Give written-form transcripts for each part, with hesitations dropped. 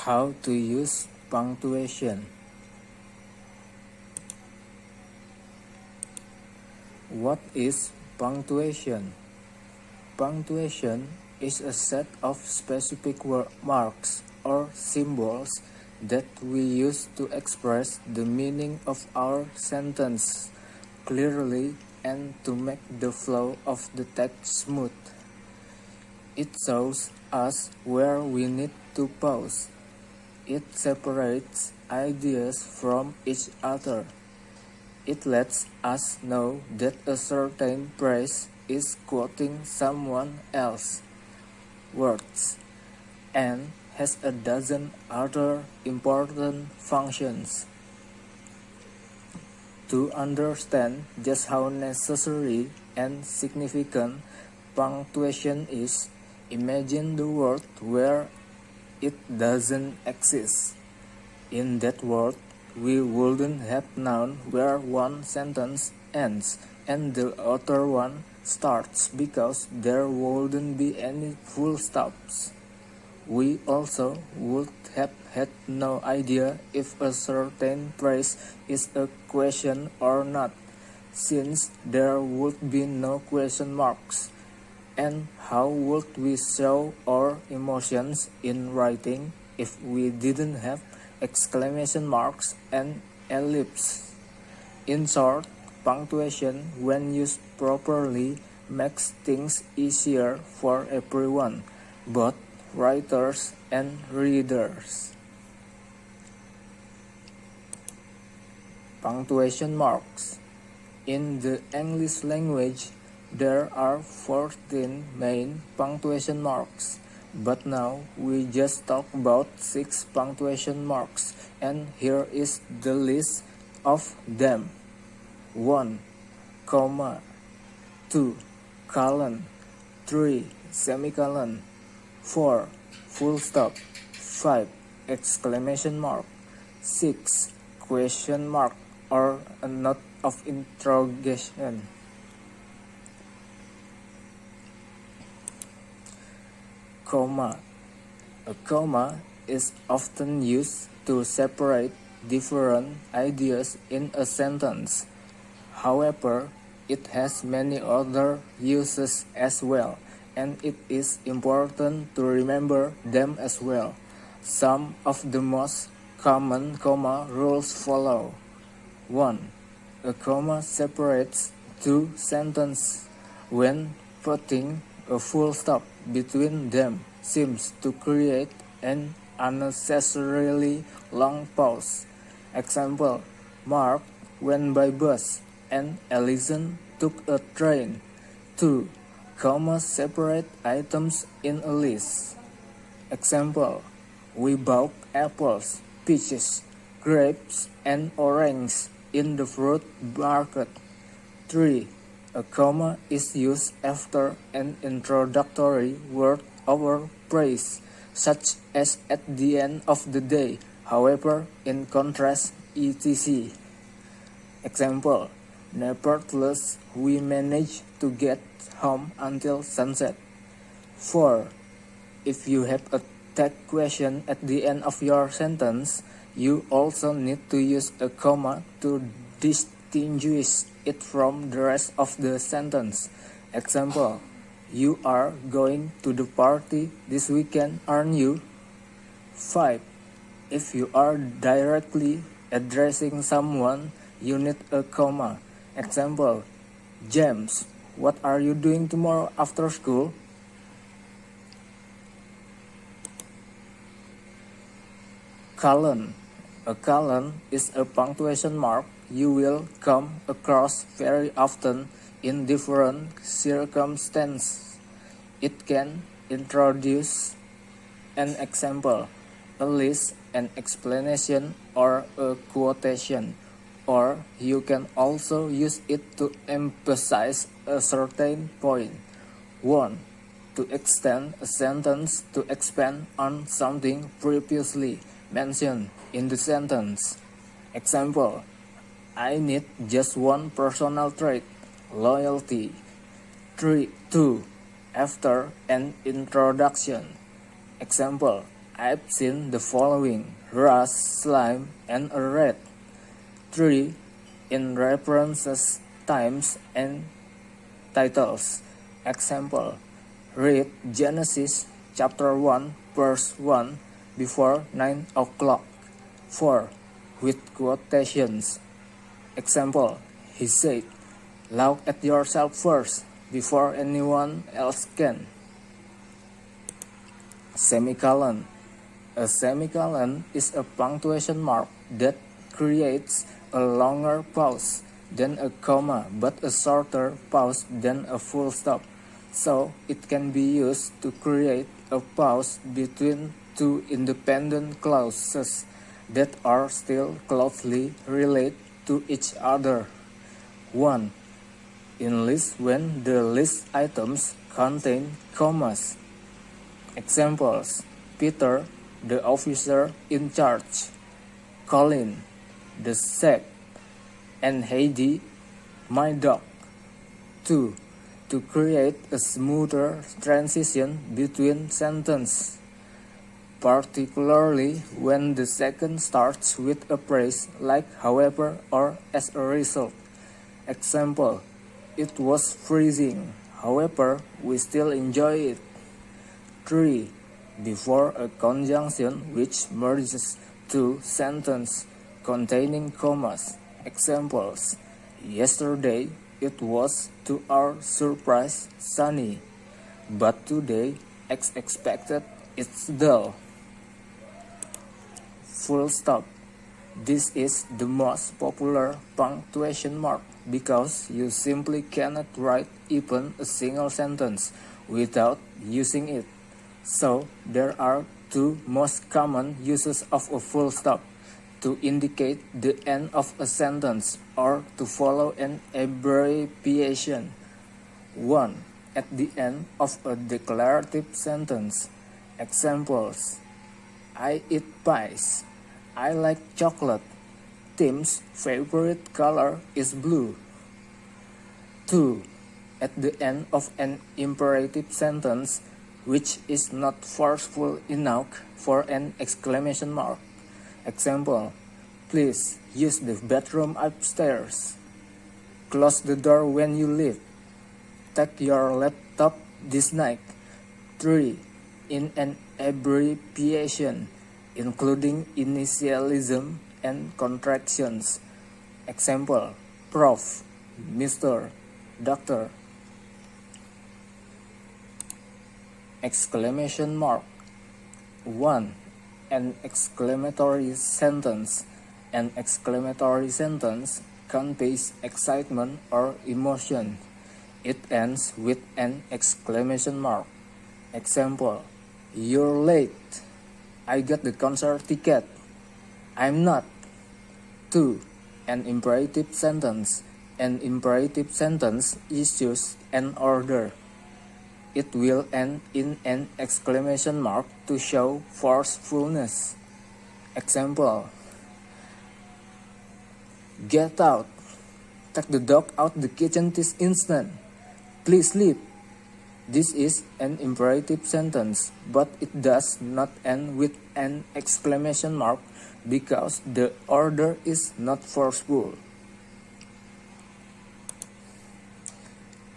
How to use punctuation. What is punctuation? Punctuation is a set of specific marks or symbols that we use to express the meaning of our sentence clearly and to make the flow of the text smooth. It shows us where we need to pause. It separates ideas from each other. It lets us know that a certain phrase is quoting someone else's words and has a dozen other important functions. To understand just how necessary and significant punctuation is, imagine the world where it doesn't exist. In that world, we wouldn't have known where one sentence ends and the other one starts because there wouldn't be any full stops. We also would have had no idea if a certain phrase is a question or not, since there would be no question marks. And how would we show our emotions in writing if we didn't have exclamation marks and ellipses? In short, punctuation, when used properly, makes things easier for everyone, both writers and readers. Punctuation marks. In the English language, there are 14 main punctuation marks, but now we just talk about 6 punctuation marks, and here is the list of them. 1, comma, 2, colon, 3, semicolon, 4, full stop, 5, exclamation mark, 6, question mark or a note of interrogation. Comma. A comma is often used to separate different ideas in a sentence. However, it has many other uses as well, and it is important to remember them as well. Some of the most common comma rules follow. 1. A comma separates two sentences when putting a full stop between them seems to create an unnecessarily long pause. Example, Mark went by bus and Allison took a train. 2. Commas separate items in a list. Example, we bought apples, peaches, grapes, and oranges in the fruit market. 3. A comma is used after an introductory word or phrase, such as at the end of the day, however, in contrast, etc. Example, nevertheless, we managed to get home until sunset. 4. If you have a tag question at the end of your sentence, you also need to use a comma to distinguish it from the rest of the sentence. Example, you are going to the party this weekend, aren't you? 5. If you are directly addressing someone, you need a comma. Example, James, what are you doing tomorrow after school? Colon. A colon is a punctuation mark you will come across very often in different circumstances. It can introduce an example, a list, an explanation, or a quotation, or you can also use it to emphasize a certain point. 1. To extend a sentence to expand on something previously mentioned in the sentence. Example, I need just one personal trait, loyalty. 2. After an introduction. Example, I've seen the following: rust, slime, and a rat. 3. In references, times, and titles. Example: read Genesis chapter 1 verse 1 before 9 o'clock. 4. With quotations. Example: he said, "Look at yourself first before anyone else can." Semicolon. A semicolon is a punctuation mark that creates a longer pause than a comma but a shorter pause than a full stop, so it can be used to create a pause between two independent clauses that are still closely related to each other. 1. In list when the list items contain commas. Examples: Peter, the officer in charge; Colin, the chef; and Heidi, my dog. 2. To create a smoother transition between sentences, particularly when the second starts with a phrase like however or as a result. Example: it was freezing, however, we still enjoy it. 3. Before a conjunction which merges two sentences containing commas. Examples: yesterday it was, to our surprise, sunny, but today, as expected, it's dull. Full stop. This is the most popular punctuation mark because you simply cannot write even a single sentence without using it. So, there are two most common uses of a full stop: to indicate the end of a sentence or to follow an abbreviation. 1. At the end of a declarative sentence. Examples: I eat pies. I like chocolate. Tim's favorite color is blue. 2. At the end of an imperative sentence which is not forceful enough for an exclamation mark. Example: please use the bathroom upstairs. Close the door when you leave. Take your laptop this night. 3. In an abbreviation, including initialism and contractions. Example: Prof, Mr, Doctor. Exclamation mark. 1. An exclamatory sentence. An exclamatory sentence conveys excitement or emotion. It ends with an exclamation mark. Example: you're late. I got the concert ticket. I'm not. 2. An imperative sentence. An imperative sentence issues an order. It will end in an exclamation mark to show forcefulness. Example: get out. Take the dog out the kitchen this instant. Please leave. This is an imperative sentence, but it does not end with an exclamation mark because the order is not forceful.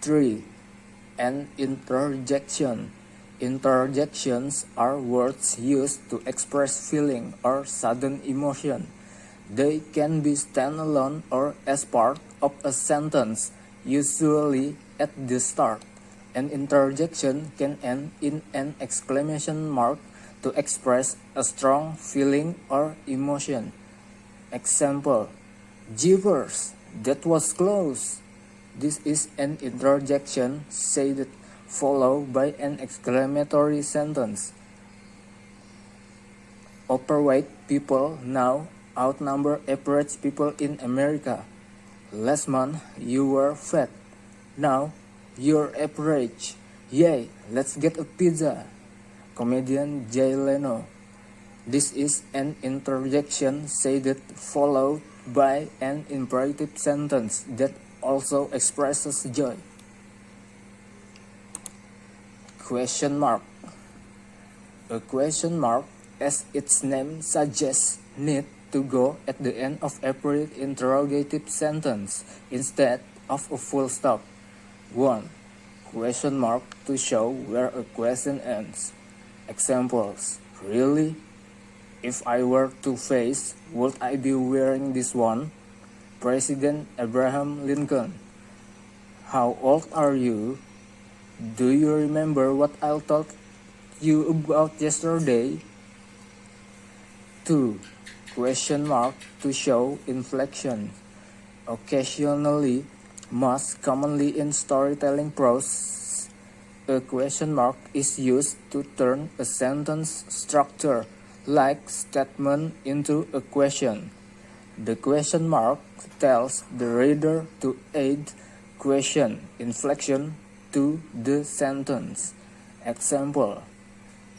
3. An interjection. Interjections are words used to express feeling or sudden emotion. They can be standalone or as part of a sentence, usually at the start. An interjection can end in an exclamation mark to express a strong feeling or emotion. Example: jeepers, that was close. This is an interjection said followed by an exclamatory sentence. Overweight people now outnumber average people in America. Last month you were fat. Now you're average. Yay, let's get a pizza. Comedian Jay Leno. This is an interjection said followed by an imperative sentence that also expresses joy. Question mark. A question mark as its name suggests, need to go at the end of every interrogative sentence instead of a full stop. 1. Question mark to show where a question ends. Examples: really? If I were to face, would I be wearing this one? President Abraham Lincoln. How old are you? Do you remember what I told you about yesterday? 2. Question mark to show inflection. Occasionally, most commonly in storytelling prose, a question mark is used to turn a sentence structure, like statement, into a question. The question mark tells the reader to add question inflection to the sentence. Example: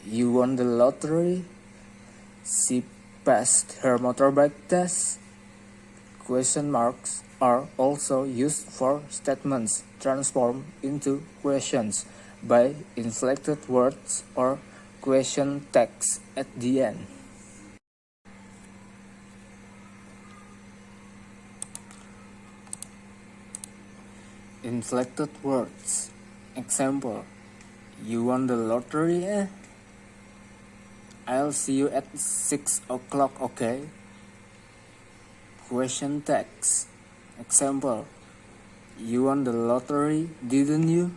you won the lottery. She passed her motorbike test. Question marks are also used for statements transformed into questions by inflected words or question text at the end. Inflected words. Example: you won the lottery, eh? I'll see you at 6 o'clock, okay? Question text. Example: you won the lottery, didn't you?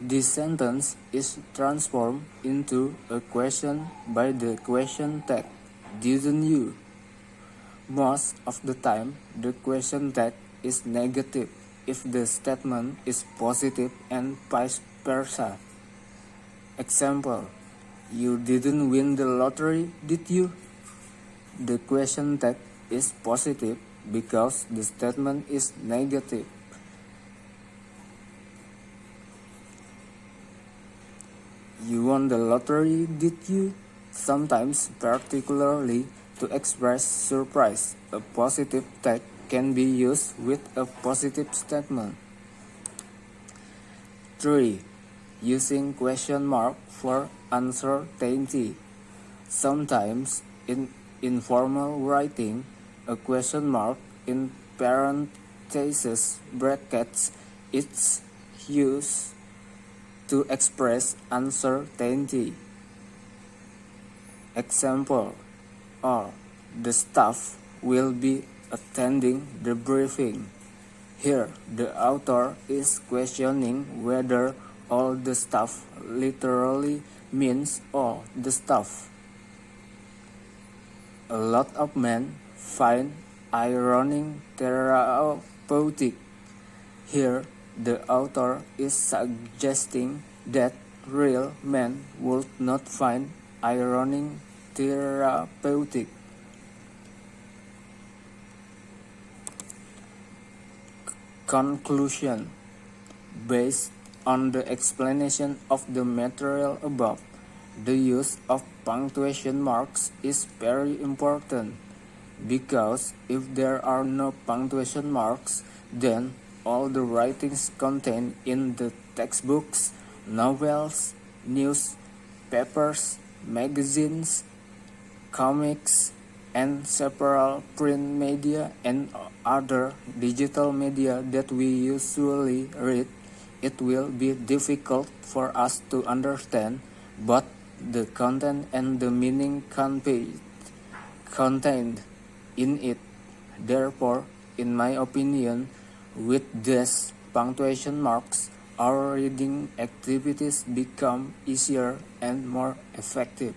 This sentence is transformed into a question by the question tag, didn't you? Most of the time, the question tag is negative if the statement is positive and vice versa. Example: you didn't win the lottery, did you? The question tag is positive because the statement is negative. You won the lottery, did you? Sometimes, particularly to express surprise, a positive tag can be used with a positive statement. 3. Using question mark for uncertainty. Sometimes, in informal writing, a question mark in parentheses brackets is used to express uncertainty. Example: or the staff will be attending the briefing. Here, the author is questioning whether all the staff literally means all the staff. A lot of men find ironing therapeutic. Here, the author is suggesting that real men would not find ironing therapeutic. Conclusion. Based on the explanation of the material above, the use of punctuation marks is very important, because if there are no punctuation marks, then all the writings contained in the textbooks, novels, newspapers, magazines, comics, and several print media and other digital media that we usually read, it will be difficult for us to understand both the content and the meaning contained in it. Therefore, in my opinion, with these punctuation marks, our reading activities become easier and more effective.